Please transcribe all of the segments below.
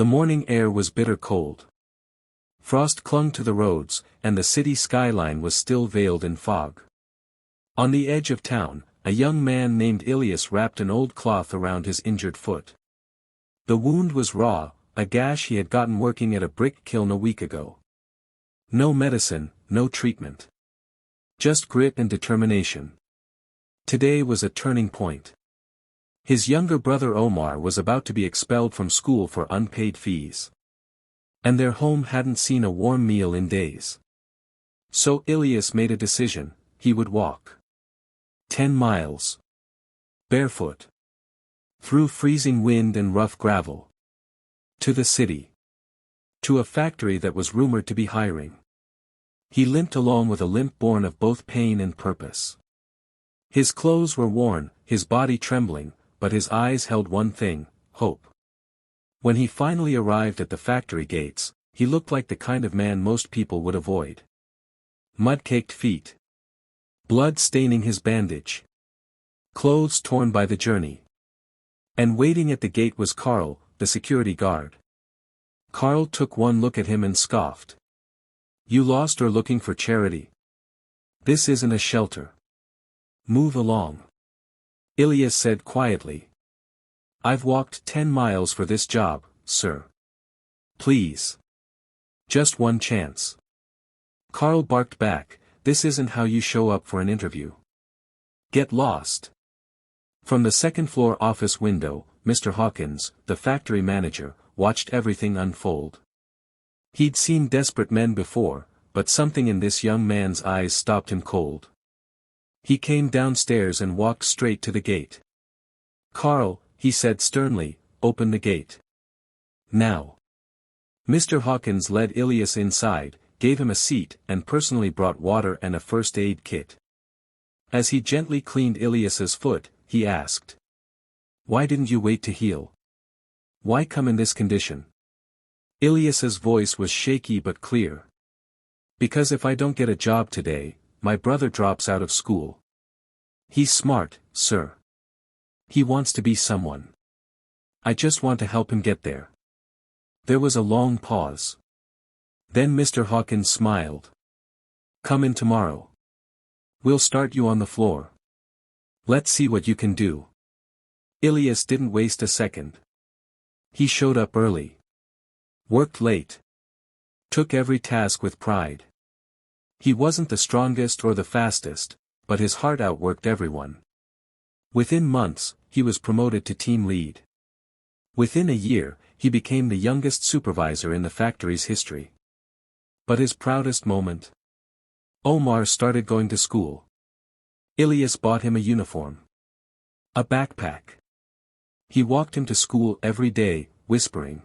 The morning air was bitter cold. Frost clung to the roads, and the city skyline was still veiled in fog. On the edge of town, a young man named Ilyas wrapped an old cloth around his injured foot. The wound was raw, a gash he had gotten working at a brick kiln a week ago. No medicine, no treatment. Just grit and determination. Today was a turning point. His younger brother Omar was about to be expelled from school for unpaid fees. And their home hadn't seen a warm meal in days. So Ilyas made a decision: he would walk 10 miles. Barefoot. Through freezing wind and rough gravel. To the city. To a factory that was rumored to be hiring. He limped along with a limp born of both pain and purpose. His clothes were worn, his body trembling, but his eyes held one thing: hope. When he finally arrived at the factory gates, he looked like the kind of man most people would avoid. Mud-caked feet. Blood staining his bandage. Clothes torn by the journey. And waiting at the gate was Carl, the security guard. Carl took one look at him and scoffed. "You lost or looking for charity? This isn't a shelter. Move along." Ilyas said quietly. "I've walked 10 miles for this job, sir. Please. Just one chance." Carl barked back, "This isn't how you show up for an interview. Get lost." From the second-floor office window, Mr. Hawkins, the factory manager, watched everything unfold. He'd seen desperate men before, but something in this young man's eyes stopped him cold. He came downstairs and walked straight to the gate. "Carl," he said sternly, "open the gate. Now." Mr. Hawkins led Ilyas inside, gave him a seat, and personally brought water and a first aid kit. As he gently cleaned Ilyas's foot, he asked, "Why didn't you wait to heal? Why come in this condition?" Ilyas's voice was shaky but clear. "Because if I don't get a job today, my brother drops out of school. He's smart, sir. He wants to be someone. I just want to help him get there." There was a long pause. Then Mr. Hawkins smiled. "Come in tomorrow. We'll start you on the floor. Let's see what you can do." Ilyas didn't waste a second. He showed up early. Worked late. Took every task with pride. He wasn't the strongest or the fastest, but his heart outworked everyone. Within months, he was promoted to team lead. Within a year, he became the youngest supervisor in the factory's history. But his proudest moment? Omar started going to school. Ilyas bought him a uniform. A backpack. He walked him to school every day, whispering,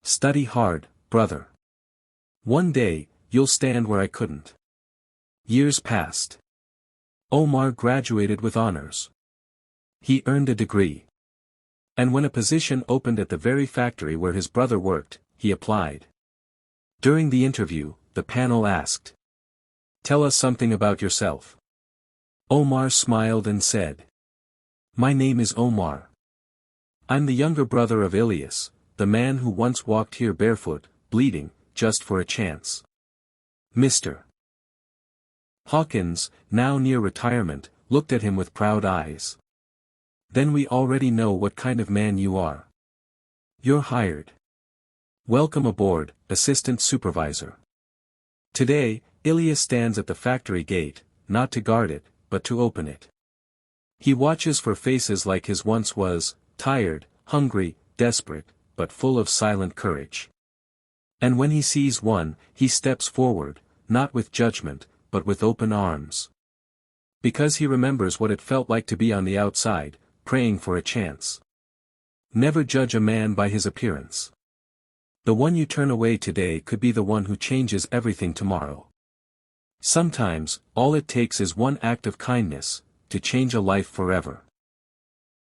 "Study hard, brother. One day, you'll stand where I couldn't." Years passed. Omar graduated with honors. He earned a degree. And when a position opened at the very factory where his brother worked, he applied. During the interview, the panel asked, "Tell us something about yourself." Omar smiled and said, "My name is Omar. I'm the younger brother of Ilyas, the man who once walked here barefoot, bleeding, just for a chance." Mr. Hawkins, now near retirement, looked at him with proud eyes. "Then we already know what kind of man you are. You're hired. Welcome aboard, assistant supervisor." Today, Ilyas stands at the factory gate, not to guard it, but to open it. He watches for faces like his once was, tired, hungry, desperate, but full of silent courage. And when he sees one, he steps forward, not with judgment, but with open arms. Because he remembers what it felt like to be on the outside, praying for a chance. Never judge a man by his appearance. The one you turn away today could be the one who changes everything tomorrow. Sometimes, all it takes is one act of kindness, to change a life forever.